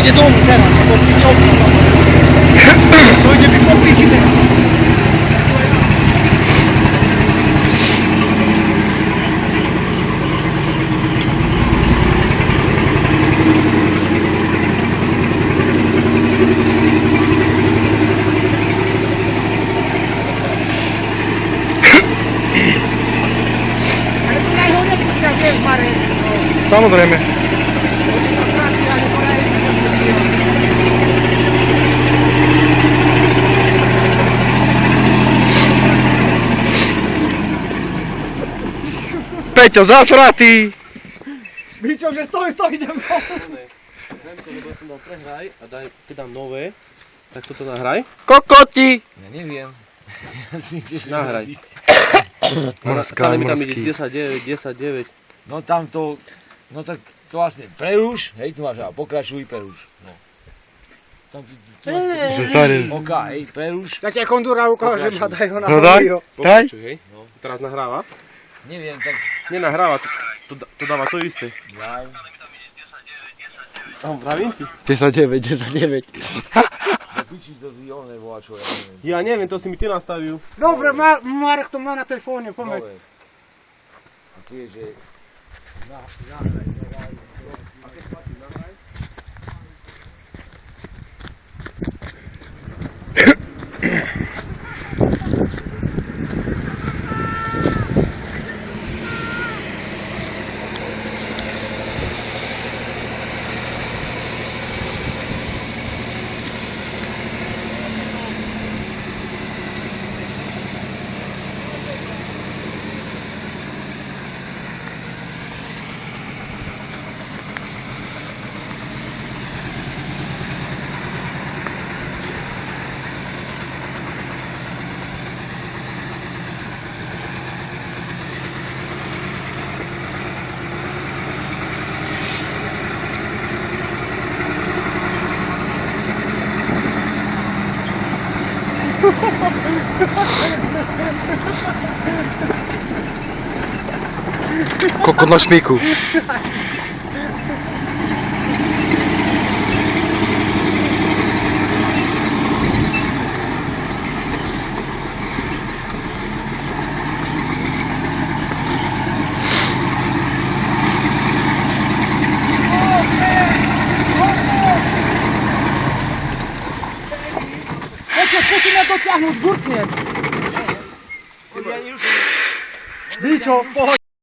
dojdzie do mnie teraz, bo pić okno. Dojdzie mi popić i teraz. Samozrejme. Peťo, zasratý! Bičo, že stoj, idem von. Lebo ja som dal prehraj a keď dám nové, tak toto nahraj. Kokoti! Ja neviem. Nahraj. Morská, Tam morský. ide 10, 9. No tam to, no tak to vlastne preruš, hej, tu máš a pokračuj, preruš. No. Tam Zostane. OK, hej, preruš. Tak jak Hondura ukáže, ma daj ho na No daj, horio. daj. Počuj, hej. Teraz nahráva. Neviem, tak Nenahráva, to dáva to isté. daj. Vravím ti. 10-9. Piči to z oné volá, čo ja neviem. Ja neviem, to si mi ty nastavil. Dobre, Marek to má na telefóne, pomeň. Dobre. A tu je, že... Nahraj. Kokot na šmíku. Peťo, skúsime dotiahnuť, burkne. Bičo, pohoď.